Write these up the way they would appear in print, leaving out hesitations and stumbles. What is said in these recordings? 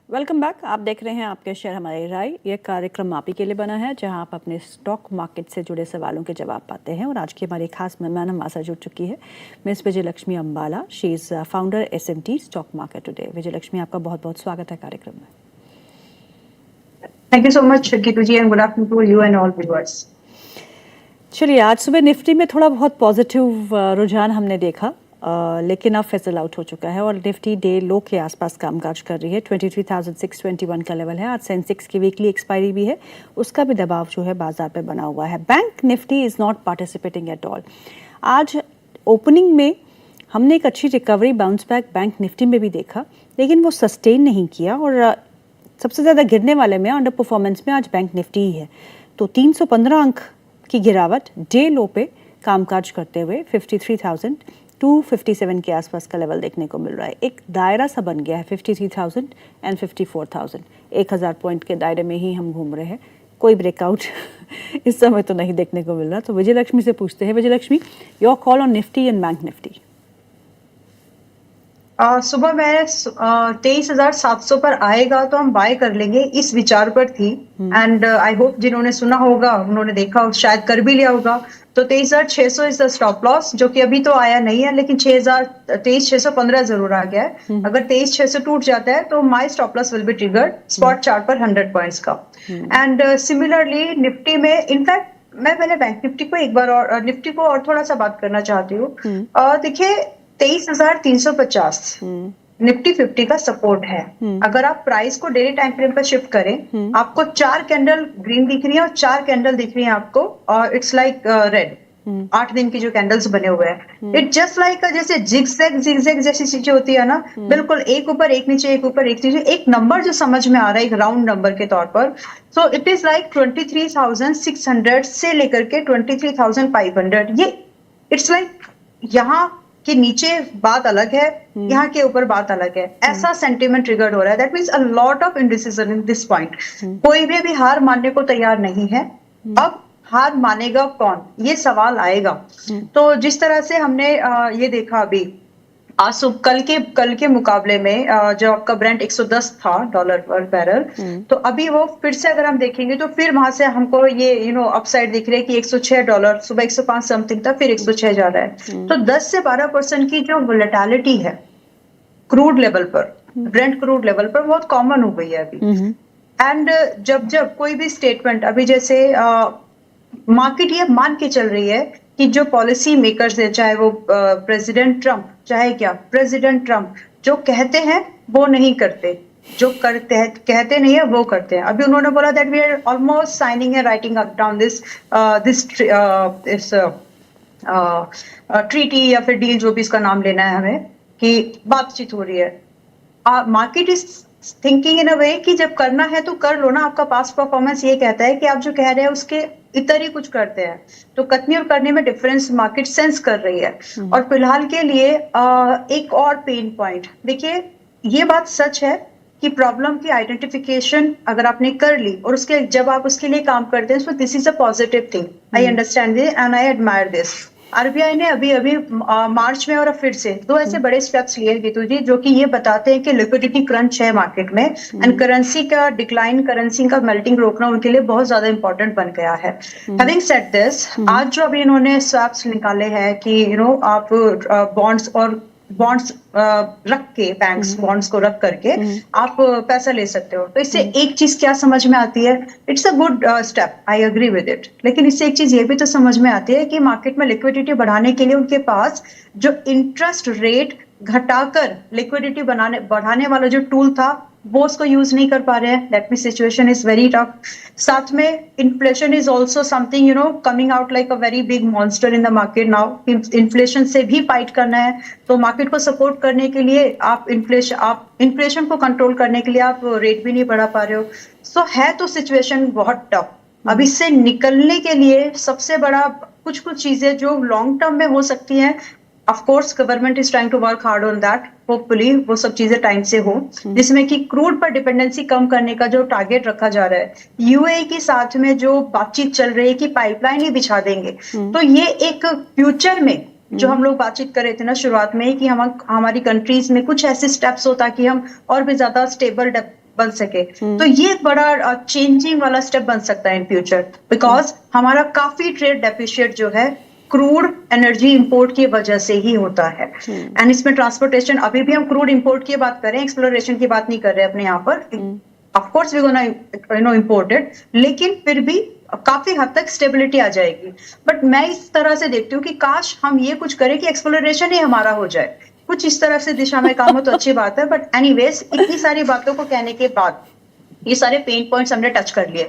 Welcome back. आप देख रहे हैं आपके शेयर हमारी राय। ये कार्यक्रम आप ही के लिए बना है जहां आप अपने स्टॉक मार्केट से जुड़े सवालों के जवाब पाते हैं। और आज की हमारी खास मेहमान हमारे साथ जुड़ चुकी है miss Vijayalakshmi Ambala. She is founder SMT stock market today. Vijayalakshmi, आपका बहुत बहुत स्वागत है कार्यक्रम में। Thank you so much Geetu ji and good afternoon to you and all viewers. चलिए, आज सुबह निफ्टी में थोड़ा बहुत पॉजिटिव रुझान हमने देखा, लेकिन अब फिजल आउट हो चुका है और निफ्टी डे लो के आसपास कामकाज कर रही है। 23,621 का लेवल है। आज सेंसेक्स की वीकली एक्सपायरी भी है, उसका भी दबाव जो है बाजार पे बना हुआ है। Bank Nifty is not participating at all. आज ओपनिंग में हमने एक अच्छी recovery bounce back bank Nifty में भी देखा, लेकिन वो सस्टेन नहीं किया और सबसे ज़्यादा गिरने वाले में, अंडर परफॉर्मेंस में आज बैंक निफ्टी ही है। तो 315 अंक की गिरावट डे लो पे कामकाज करते हुए 53,257 के आसपास का लेवल देखने को मिल रहा है। एक दायरा सा बन गया है 53,000 एंड 54,000। 1,000 पॉइंट के दायरे में ही हम घूम रहे हैं। कोई ब्रेकआउट इस समय तो नहीं देखने को मिल रहा। तो विजयलक्ष्मी से पूछते हैं, Vijayalakshmi, your call on Nifty and bank Nifty. सुबह मैं 23,700 पर आएगा तो हम बाय कर लेंगे, इस विचार पर थी। एंड आई होप जिन्होंने सुना होगा उन्होंने देखा, शायद कर भी लिया होगा। तो 23,600 इज द स्टॉप लॉस, जो कि अभी तो आया नहीं है, लेकिन 23,615 जरूर आ गया है। अगर 23,600 टूट जाता है तो माई stop loss will be triggered spot chart पर 100 पॉइंट्स का। एंड सिमिलरली निफ्टी में, इनफैक्ट मैं पहले बैंक निफ्टी को एक बार और निफ्टी को और थोड़ा सा बात करना चाहती हूँ। देखिए, 23,350 निफ्टी 50 का सपोर्ट है। अगर आप प्राइस को डेली टाइम फ्रेम पर शिफ्ट करें, आपको 4 कैंडल ग्रीन दिख रही है और 4 कैंडल दिख रही है आपको, और इट्स लाइक रेड। 8 दिन की जो कैंडल्स बने हुए हैं, इट जस्ट लाइक जैसे जिगजैग जैसी चीजें होती है ना, बिल्कुल एक ऊपर एक नीचे, एक ऊपर एक नीचे, एक नंबर जो समझ में आ रहा है एक राउंड नंबर के तौर पर। सो इट इज लाइक 23,600 से लेकर के 23,500। ये इट्स लाइक यहाँ कि नीचे बात अलग है, यहाँ के ऊपर बात अलग है, ऐसा सेंटिमेंट ट्रिगर्ड हो रहा है। That means a lot of indecision in this point. कोई भी अभी हार मानने को तैयार नहीं है। अब हार मानेगा कौन, ये सवाल आएगा। तो जिस तरह से हमने ये देखा अभी आज कल के मुकाबले में, जो आपका ब्रेंट 110 था डॉलर पर बैरल, तो अभी वो फिर से अगर हम देखेंगे तो फिर वहां से हमको ये अपसाइड दिख रही है कि $106, सुबह 105 समथिंग था, फिर 106 जा रहा है। तो 10 से 12% की जो वोलेटिलिटी है क्रूड लेवल पर, ब्रेंट क्रूड लेवल पर, बहुत कॉमन हो गई है अभी। एंड जब कोई भी स्टेटमेंट, अभी जैसे मार्केट ये मान के चल रही है कि जो पॉलिसी मेकर्स है, चाहे वो प्रेसिडेंट ट्रम्प, चाहे क्या प्रेसिडेंट ट्रम्प, जो कहते हैं वो नहीं करते, जो करते हैं कहते नहीं है वो करते हैं। अभी उन्होंने बोला that we are almost signing and writing down this treaty या फिर डील, जो भी इसका नाम लेना है हमें, कि बातचीत हो रही है। मार्केट इज थिंकिंग इन अ वे कि जब करना है तो कर लो ना। आपका पास्ट परफॉर्मेंस ये कहता है कि आप जो कह रहे हैं उसके इतर ही कुछ करते हैं। तो कथनी और करने में डिफरेंस मार्केट सेंस कर रही है। और फिलहाल के लिए एक और पेन पॉइंट देखिए, ये बात सच है कि प्रॉब्लम की आइडेंटिफिकेशन अगर आपने कर ली और उसके जब आप उसके लिए काम करते हैं, सो this is a positive thing. I understand this and I admire this. RBI ने अभी मार्च में और फिर से 2 ऐसे बड़े स्टेप्स लिए गीतू जी, जो कि ये बताते हैं कि लिक्विडिटी क्रंच है मार्केट में, एंड करेंसी का डिक्लाइन, करेंसी का मेल्टिंग रोकना उनके लिए बहुत ज्यादा इंपॉर्टेंट बन गया है। हैविंग सेड दिस, आज जो अभी इन्होंने स्वैप्स निकाले हैं कि आप बॉन्ड्स रख के, बैंक्स बॉन्ड्स को रख करके आप पैसा ले सकते हो। तो इससे एक चीज क्या समझ में आती है, it's a good step, I agree with it. लेकिन इससे एक चीज ये भी तो समझ में आती है कि मार्केट में लिक्विडिटी बढ़ाने के लिए उनके पास जो इंटरेस्ट रेट घटाकर लिक्विडिटी बढ़ाने वाला जो टूल था, वो उसको यूज नहीं कर पा रहे हैं। That means situation is very tough. साथ में inflation is also something coming out like a very big monster in the market now. Inflation से भी फाइट करना है, तो मार्केट को सपोर्ट करने के लिए आप इन्फ्लेशन को कंट्रोल करने के लिए आप रेट भी नहीं बढ़ा पा रहे हो। सो है तो सिचुएशन बहुत टफ। अब इससे निकलने के लिए सबसे बड़ा कुछ चीजें जो लॉन्ग टर्म में हो सकती हैं, of course government is trying to work hard on that. Hopefully वो सब चीजें टाइम से हो, जिसमें कि क्रूड पर डिपेंडेंसी कम करने का जो टारगेट रखा जा रहा है, यूएई के साथ में जो बातचीत चल रही है कि पाइपलाइन ही बिछा देंगे। तो ये एक फ्यूचर में जो हम लोग बातचीत कर रहे थे ना शुरुआत में, कि हमारी कंट्रीज में कुछ ऐसे स्टेप्स हो ताकि हम और भी ज्यादा स्टेबल बन सके। तो ये एक बड़ा चेंजिंग वाला स्टेप बन सकता है इन फ्यूचर, बिकॉज हमारा काफी ट्रेड डेफिशिएट जो है क्रूड एनर्जी इंपोर्ट की वजह से ही होता है। एंड इसमें ट्रांसपोर्टेशन, अभी भी हम क्रूड इंपोर्ट की बात कर रहे हैं, एक्सप्लोरेशन की बात नहीं कर रहे अपने यहाँ पर। Of course we gonna imported, लेकिन फिर भी काफी हद तक स्टेबिलिटी आ जाएगी। बट मैं इस तरह से देखती हूँ कि काश हम ये कुछ करें कि एक्सप्लोरेशन ही हमारा हो जाए, कुछ इस तरह से दिशा में काम हो तो अच्छी बात है। बट एनीवेज, इतनी सारी बातों को कहने के बाद ये सारे पेन पॉइंट्स हमने टच कर लिए।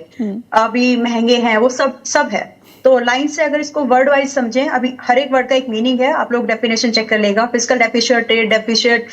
अभी महंगे हैं, वो सब है। तो लाइन से अगर इसको वर्ड वाइज समझें, अभी हर एक वर्ड का एक मीनिंग है, आप लोग डेफिनेशन चेक कर लेगा। Fiscal deficit, trade deficit,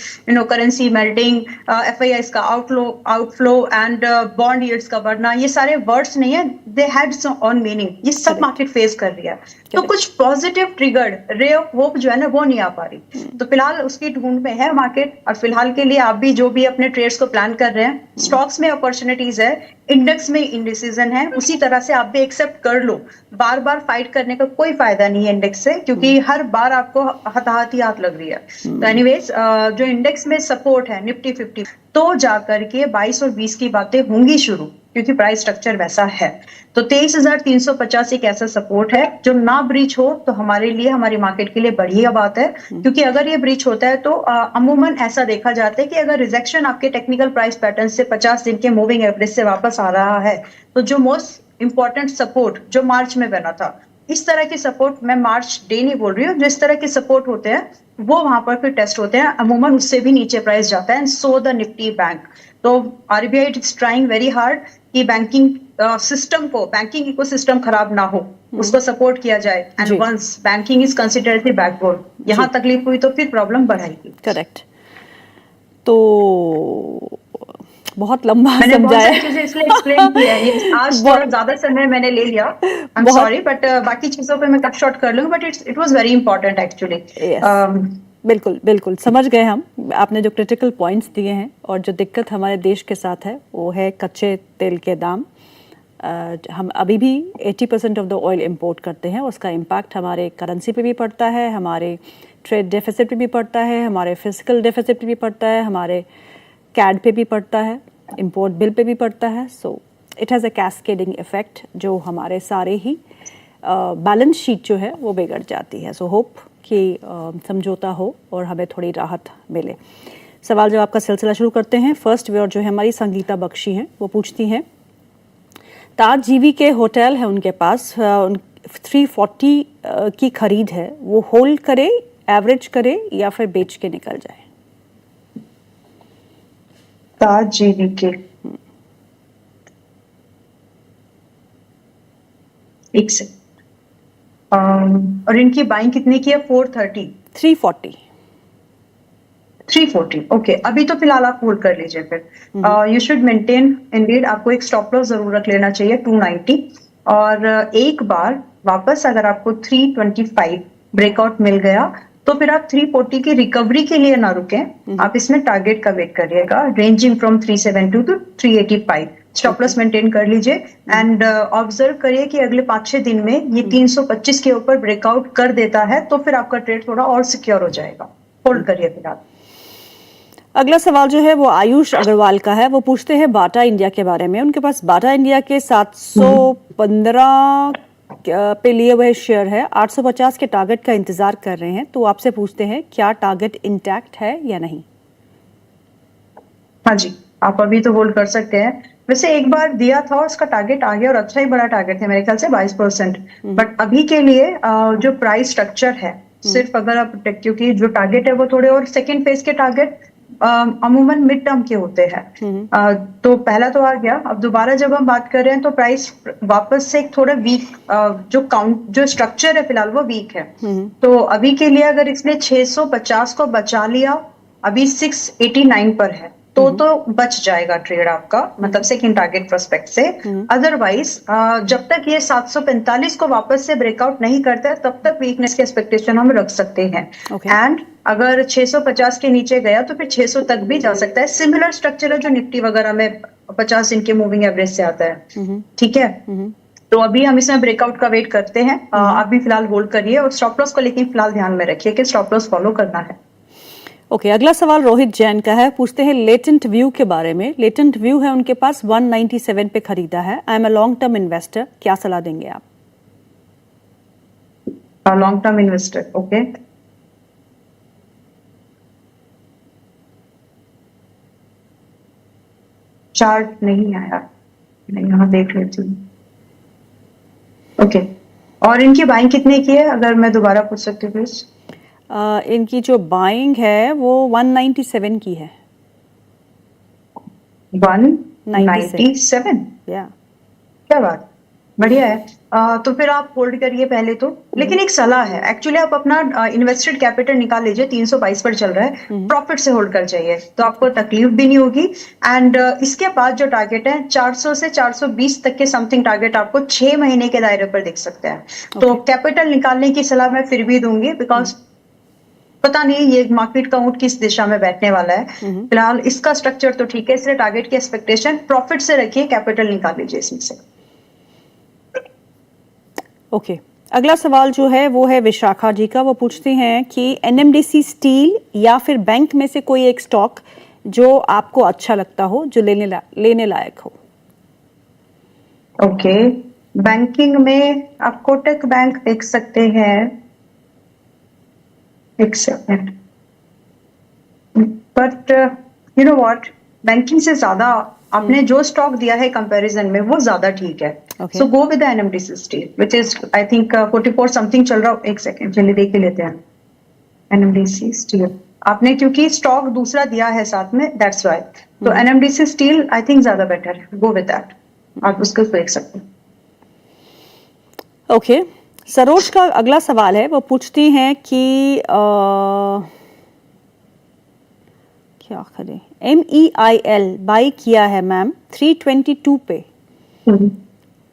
currency melting, FII का आउटफ्लो एंड बॉन्ड यील्ड्स का बढ़ना, ये सारे वर्ड्स नहीं है, दे हैड ऑन मीनिंग। ये सब मार्केट फेस कर रही है। तो कुछ positive triggered ray of hope जो है ना, वो नहीं आ पा रही। तो फिलहाल उसकी ढूंढ में है मार्केट। और फिलहाल के लिए आप भी जो भी अपने ट्रेड्स को प्लान कर रहे हैं, स्टॉक्स में अपॉर्चुनिटीज है, इंडेक्स में इंडिसीजन है, उसी तरह से आप भी एक्सेप्ट कर लो। बार बार फाइट करने का कोई फायदा नहीं है इंडेक्स से, क्योंकि हर बार आपको हताहती हाथ लग रही है। तो एनीवेज, जो इंडेक्स में सपोर्ट है निफ्टी 50, तो जाकर के 22 और 20 की बातें होंगी शुरू, क्योंकि प्राइस स्ट्रक्चर वैसा है। तो 23,350 एक ऐसा सपोर्ट है जो ना ब्रीच हो तो हमारे लिए, हमारी मार्केट के लिए बढ़िया बात है। क्योंकि अगर ये ब्रीच होता है तो अमूमन ऐसा देखा जाता है कि अगर रिजेक्शन आपके टेक्निकल प्राइस पैटर्न से 50 दिन के मूविंग एवरेज से वापस आ रहा है, तो जो मोस्ट इंपॉर्टेंट सपोर्ट जो मार्च में बना था, इस तरह की सपोर्ट, मैं मार्च डे नहीं बोल रही हूँ, जो इस तरह के सपोर्ट होते हैं वो वहां पर फिर टेस्ट होते हैं, अमूमन उससे भी नीचे प्राइस जाता है। And so the Nifty bank. तो RBI is trying very hard कि बैंकिंग सिस्टम को, बैंकिंग इकोसिस्टम खराब ना हो, उसको सपोर्ट किया जाए। And once banking is considered the backbone, यहाँ तकलीफ हुई तो फिर प्रॉब्लम बढ़ाएगी। करेक्ट। तो बहुत लंबा मैंने बहुत समझाया, सारी चीजें इसलिए एक्सप्लेन किया है, ये आज थोड़ा ज्यादा समय मैंने ले लिया, आई एम सॉरी, बट बाकी चीजों पे मैं कट शॉर्ट कर लूंगी, but it was very important actually. बिल्कुल बिल्कुल समझ गए हम। आपने जो क्रिटिकल पॉइंट्स दिए हैं और जो दिक्कत हमारे देश के साथ है वो है कच्चे तेल के दाम। हम अभी भी 80% ऑफ द ऑयल इंपोर्ट करते हैं, उसका इम्पैक्ट हमारे करेंसी पे भी पड़ता है, हमारे ट्रेड डेफिसिट पे भी पड़ता है, हमारे फिजिकल डेफिसिट पे भी पड़ता है, हमारे कैड पे भी पड़ता है, इंपोर्ट बिल पे भी पड़ता है। So it has a cascading effect जो हमारे सारे ही बैलेंस शीट जो है वो बिगड़ जाती है। सो होप कि समझौता हो और हमें थोड़ी राहत मिले। सवाल जवाब का सिलसिला शुरू करते हैं। फर्स्ट व्यूअर जो है हमारी संगीता बख्शी हैं, वो पूछती हैं, ताज जीवी के होटल है उनके पास, 340 की खरीद है, वो होल्ड करे, एवरेज करे या फिर बेच के निकल जाए? ताज जीवी के एक से और इनकी बाइंग कितने की है? 430, 340। ओके, अभी तो फिलहाल आप होल्ड कर लीजिए फिर। यू शुड मेंटेन इंडीड, आपको एक स्टॉप लॉस जरूर रख लेना चाहिए 290। और एक बार वापस अगर आपको 325 ब्रेकआउट मिल गया तो फिर आप 340 की रिकवरी के लिए ना रुकें, आप इसमें टारगेट का वेट करिएगा, ranging from 372 to 385। Stop loss maintain कर लीजिए एंड ऑब्जर्व करिए कि अगले 5-6 दिन में ये 325 के ऊपर ब्रेकआउट कर देता है तो फिर आपका ट्रेड थोड़ा और सिक्योर हो जाएगा। होल्ड करिए फिलहाल। अगला सवाल जो है वो आयुष अग्रवाल का है, वो पूछते हैं बाटा इंडिया के बारे में। उनके पास बाटा इंडिया के 715 पे लिए हुए शेयर है, 850 के टारगेट का इंतजार कर रहे हैं, तो आपसे पूछते हैं क्या टारगेट इंटैक्ट है या नहीं? हाँ जी, आप अभी तो होल्ड कर सकते हैं। वैसे एक बार दिया था और उसका टारगेट आ गया और अच्छा ही बड़ा टारगेट है, मेरे ख्याल से 22%। बट अभी के लिए जो प्राइस स्ट्रक्चर है, सिर्फ अगर आप, क्योंकि जो टारगेट है वो थोड़े और सेकेंड फेज के टारगेट अमूमन मिड टर्म के होते हैं, तो पहला तो आ गया। अब दोबारा जब हम बात कर रहे हैं तो प्राइस वापस से एक थोड़ा वीक, जो स्ट्रक्चर है फिलहाल वो वीक है। तो अभी के लिए अगर इसने 650 को बचा लिया, अभी 689 पर है, तो बच जाएगा ट्रेड आपका, मतलब सेकंड टारगेट प्रोस्पेक्ट से। अदरवाइज जब तक ये 745 को वापस से ब्रेकआउट नहीं करता है तब तक वीकनेस की एक्सपेक्टेशन हम रख सकते हैं। एंड अगर 650 के नीचे गया तो फिर 600 तक भी जा सकता है। सिमिलर स्ट्रक्चर है जो निफ्टी वगैरह में 50 दिन के मूविंग एवरेज से आता है। ठीक है, तो अभी हम इसमें ब्रेकआउट का वेट करते हैं। अभी फिलहाल होल्ड करिए और स्टॉप लॉस को लेकिन फिलहाल ध्यान में रखिए कि स्टॉप लॉस फॉलो करना है। ओके, अगला सवाल रोहित जैन का है। पूछते हैं लेटेंट व्यू के बारे में। लेटेंट व्यू है उनके पास, 197 पे खरीदा है। I am a long term investor, क्या सलाह देंगे आप? Long term investor, okay. Chart नहीं आया, मैं यहाँ देख लेती हूँ। ओके, और इनकी बाइंग कितने की है, अगर मैं दोबारा पूछ सकती हूँ प्लीज? इनकी जो बाइंग है वो 197 की है। 197? या क्या बात, बढ़िया है। तो फिर आप होल्ड करिए पहले तो, लेकिन एक सलाह है एक्चुअली, आप अपना इन्वेस्टेड कैपिटल निकाल लीजिए, 322 पर चल रहा है, प्रॉफिट से होल्ड कर जाइए तो आपको तकलीफ भी नहीं होगी। एंड इसके बाद जो टारगेट है 400 से 420 तक के समथिंग टारगेट आपको 6 महीने के दायरे पर दिख सकते हैं। तो कैपिटल निकालने की सलाह मैं फिर भी दूंगी, बिकॉज पता नहीं ये मार्केट का ऊंट किस दिशा में बैठने वाला है। फिलहाल इसका स्ट्रक्चर तो ठीक है, इसलिए टारगेट की एक्सपेक्टेशन प्रॉफिट से रखिए, कैपिटल निकाल लीजिए इसमें से। ओके, अगला सवाल जो है वो है विशाखा जी का। वो पूछते हैं कि एनएमडीसी स्टील या फिर बैंक में से कोई एक स्टॉक जो आपको अच्छा लगता हो, जो लेने लायक हो। ओके, बैंकिंग में आप कोटक बैंक देख सकते हैं, एक second. But you know what, banking से ज्यादा आपने जो स्टॉक दिया है कंपैरिजन में वो ज्यादा ठीक है। So go with NMDC steel which is I think 44 something चल रहा। एक सेकेंड चलिए देख के लेते हैं। एनएमडीसी स्टील आपने क्योंकि स्टॉक दूसरा दिया है साथ में, दैट्स व्हाई। तो एनएमडीसी स्टील आई थिंक ज्यादा बेटर है, गो विद दैट, आप उसको देख सकते हैं। ओके, सरोज का अगला सवाल है। वो पूछती हैं कि क्या करें, MEIL बाई किया है मैम 322 पे,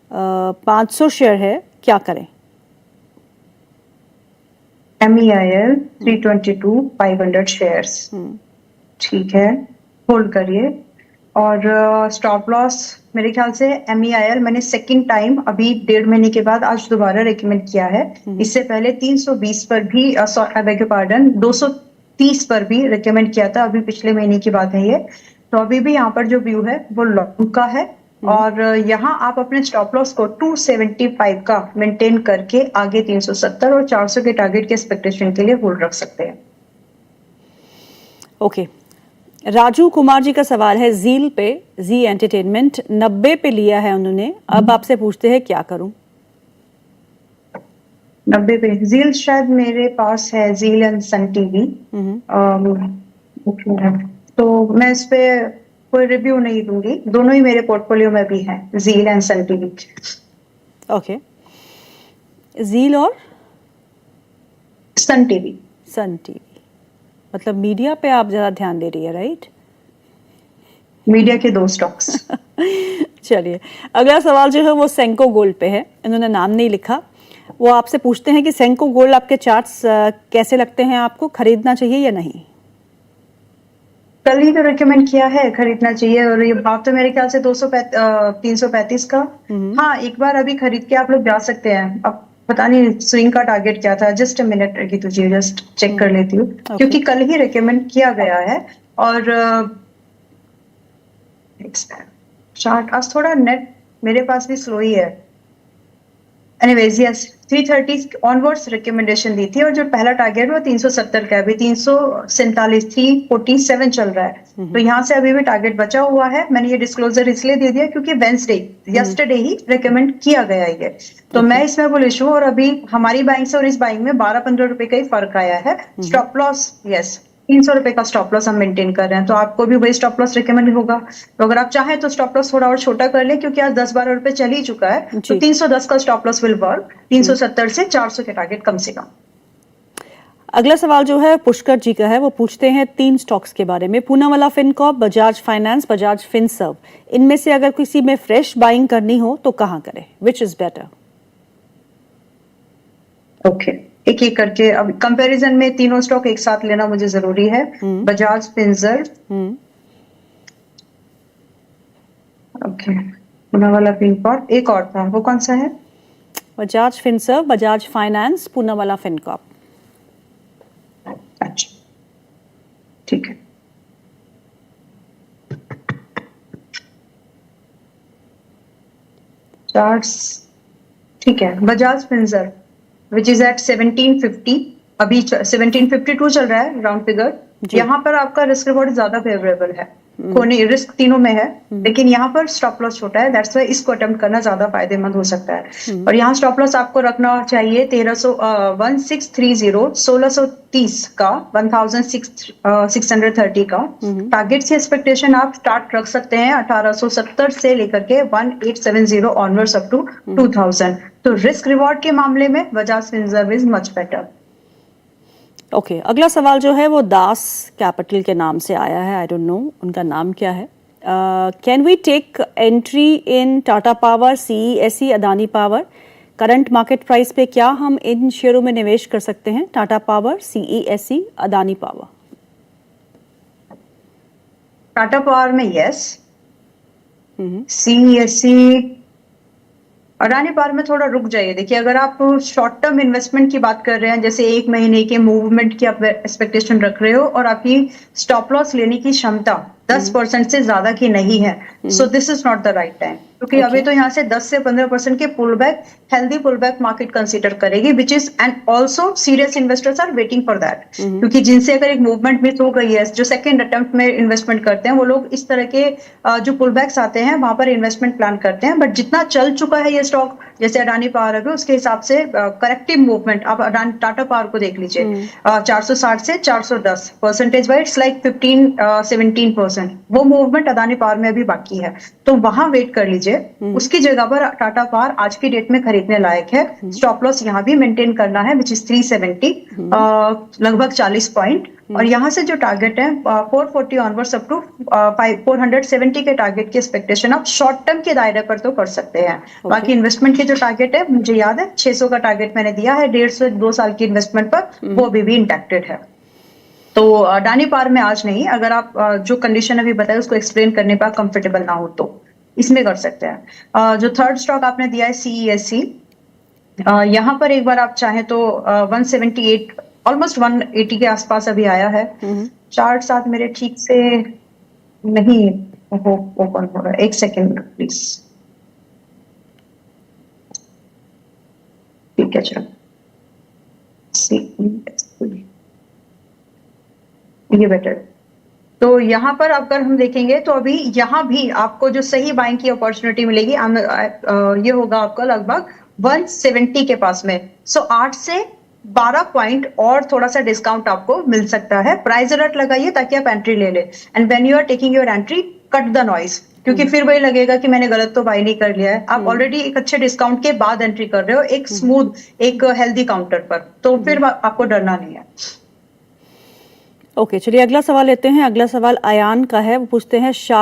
500 शेयर है, क्या करें? MEIL 322 500 शेयर्स, ठीक है, होल्ड करिए। और स्टॉप लॉस मेरे ख्याल से MEIL मैंने सेकंड टाइम अभी 1.5 महीने के बाद आज दोबारा रेकमेंड किया है। इससे पहले 320 पर भी पार्डन 230 पर भी रेकमेंड किया था, अभी पिछले महीने की बात है ये। तो अभी भी यहाँ पर जो व्यू है वो लॉन्ग का है, और यहाँ आप अपने स्टॉप लॉस को 275 का मेंटेन करके आगे 370 और 400 के टारगेट के एक्सपेक्टेशन के लिए होल्ड रख सकते हैं। ओके, राजू कुमार जी का सवाल है जील पे, जी एंटरटेनमेंट 90 पे लिया है उन्होंने, अब आपसे पूछते हैं क्या करूं? 90 पे जील शायद मेरे पास है, जील एंड सन टीवी। तो मैं इस पे कोई रिव्यू नहीं दूंगी, दोनों ही मेरे पोर्टफोलियो में भी है, Zeel and Sun TV. Okay, Zeel और सन टीवी। सन टीवी, मतलब मीडिया पे आप ज्यादा ध्यान दे रही है, राइट? मीडिया के 2 स्टॉक्स। चलिए, अगला सवाल जो है वो सेंको गोल्ड पे है, इन्होंने नाम नहीं लिखा। वो आपसे पूछते हैं कि सेंको गोल्ड आपके चार्ट्स कैसे लगते हैं, आपको खरीदना चाहिए या नहीं? कल ही तो रेकमेंड किया है खरीदना चाहिए, और ये बात तो मेरे ख्याल से 335 का। हाँ, एक बार अभी खरीद के आप लोग जा सकते हैं। अब पता नहीं स्विंग का टारगेट क्या था, जस्ट अ मिनट की तुझे जस्ट चेक कर लेती हूँ, क्योंकि कल ही रेकमेंड किया गया है। और चार्ट आज थोड़ा नेट मेरे पास भी स्लो ही है। एनीवेज यस, 330 ऑनवर्ड्स रिकमेंडेशन दी थी, और जो पहला टारगेट वो 370 का है, अभी 347 347 चल रहा है। तो यहाँ से अभी भी टारगेट बचा हुआ है। मैंने ये डिस्क्लोजर इसलिए दे दिया क्योंकि वेंसडे यस्टरडे ही रिकमेंड किया गया है ये। तो मैं इसमें बुलिश हूँ, और अभी हमारी बाइंग से और इस बाइंग में 12-15 रुपए का ही फर्क आया है। स्टॉप लॉस यस 300 रुपए का स्टॉप लॉस हम मेंटेन कर रहे हैं, तो आपको भी वही स्टॉप लॉस रिकमेंड होगा। तो अगर आप चाहें तो स्टॉप लॉस थोड़ा और छोटा कर लें, क्योंकि आज 10-12 रुपए चल ही चुका है, तो 310 का स्टॉप लॉस विल वर्क, 370 से 400 के टारगेट कम से कम। अगला सवाल जो है पुष्कर जी का है। वो पूछते हैं 3 स्टॉक्स के बारे में, Poonawalla Fincorp, Bajaj finance, Bajaj Finserv. इनमें से अगर किसी में फ्रेश बाइंग करनी हो तो कहाँ करें, विच इज बेटर? ओके, एक एक करके अब कंपैरिजन में तीनों स्टॉक एक साथ लेना मुझे जरूरी है। Bajaj Finserv, okay, Poonawalla Fincorp, एक और था वो कौन सा है? Bajaj Finserv, Bajaj finance, Poonawalla Fincorp. अच्छा, चार्ट्स ठीक है, बजाज फिंसर विच इज एट 1750, अभी 1752 चल रहा है राउंड फिगर। जी। यहाँ पर आपका रिस्क रिवॉर्ड ज्यादा फेवरेबल है, खोने रिस्क तीनों में है, लेकिन यहाँ पर स्टॉप लॉस छोटा है, दैट्स वाई इसको अटेम्प्ट करना ज्यादा फायदेमंद हो सकता है। और यहाँ स्टॉप लॉस आपको रखना चाहिए 1630 का, 1630 का। टारगेट की एक्सपेक्टेशन आप स्टार्ट रख सकते हैं 1870 से लेकर के 1870 ऑनवर्ड्स अप टू 2000। तो रिस्क रिवॉर्ड के मामले में Bajaj Finserv is much better. Okay, अगला सवाल जो है वो दास कैपिटल के नाम से आया है। आई डोंट नो उनका नाम क्या है। Can we take entry in Tata power, CESC, Adani power? Current market price पे क्या हम इन शेयरों में निवेश कर सकते हैं? Tata power, CESC, Adani power. Tata power में यस, सीईएससी, अडानी पावर में थोड़ा रुक जाइए। देखिए, अगर आप शॉर्ट टर्म इन्वेस्टमेंट की बात कर रहे हैं, जैसे 1 महीने के मूवमेंट की आप एक्सपेक्टेशन रख रहे हो और आपकी स्टॉप लॉस लेने की क्षमता 10% से ज्यादा की नहीं है, so this is not the right time, क्योंकि अभी तो यहाँ से 10 से 15% के pull back, healthy pull back market consider करेगी, which is and also serious investors are waiting for that. क्योंकि जिनसे अगर एक मूवमेंट मिस हो गई है, जो सेकंड अटेम्प्ट में इन्वेस्टमेंट करते हैं, वो लोग इस तरह के जो पुल बैक्स आते हैं वहां पर इन्वेस्टमेंट प्लान करते हैं। बट जितना चल चुका है ये स्टॉक, जैसे अडानी पावर है, उसके हिसाब से करेक्टिव मूवमेंट आप अडानी टाटा पावर को देख लीजिए, 460 से 410 परसेंटेज वाइज, इट्स लाइक 15-17%। वो मूवमेंट अदानी पावर में अभी बाकी है, तो वहां वेट कर लीजिए। उसकी जगह पर टाटा पावर आज की डेट में खरीदने लायक है। स्टॉप लॉस यहाँ भी मेंटेन करना है, विच इज 370, लगभग 40 पॉइंट। और यहाँ से जो टारगेट है 440 ऑनवर्ड्स अप टू 470 के टारगेट की एक्सपेक्टेशन आप शॉर्ट टर्म के दायरे पर तो कर सकते हैं। बाकी इन्वेस्टमेंट के जो टारगेट है, मुझे याद है 600 का टारगेट मैंने दिया है 1.5 से 2 साल की इन्वेस्टमेंट पर, वो अभी भी इंटैक्टेड है। तो अडानी पावर में आज नहीं, अगर आप जो कंडीशन अभी बताए उसको एक्सप्लेन करने पर कंफर्टेबल ना हो तो इसमें कर सकते हैं। जो थर्ड स्टॉक आपने दिया है सीईएससी, यहाँ पर एक बार आप चाहें तो 178, ऑलमोस्ट 180 के आसपास अभी आया है। चार्ट साथ मेरे ठीक से नहीं ओपन हो रहा है, एक सेकेंड प्लीज। ठीक है, चलो ये बेटर। तो यहाँ पर अगर हम देखेंगे तो अभी यहाँ भी आपको जो सही बाइंग की अपॉर्चुनिटी मिलेगी, ये होगा आपको लगभग 170 के पास में। सो 8 से 12 पॉइंट और थोड़ा सा डिस्काउंट आपको मिल सकता है। प्राइस अलर्ट लगाइए ताकि आप एंट्री ले ले, and when you are taking your entry, cut the noise, क्योंकि फिर वही लगेगा कि मैंने गलत तो बाई नहीं कर लिया है। आप ऑलरेडी एक अच्छे डिस्काउंट के बाद एंट्री कर रहे हो, एक स्मूथ, एक हेल्दी काउंटर पर, तो फिर आपको डरना नहीं है। ओके, चलिए अगला सवाल लेते हैं। अगला सवाल अयान का है। वो पूछते हैं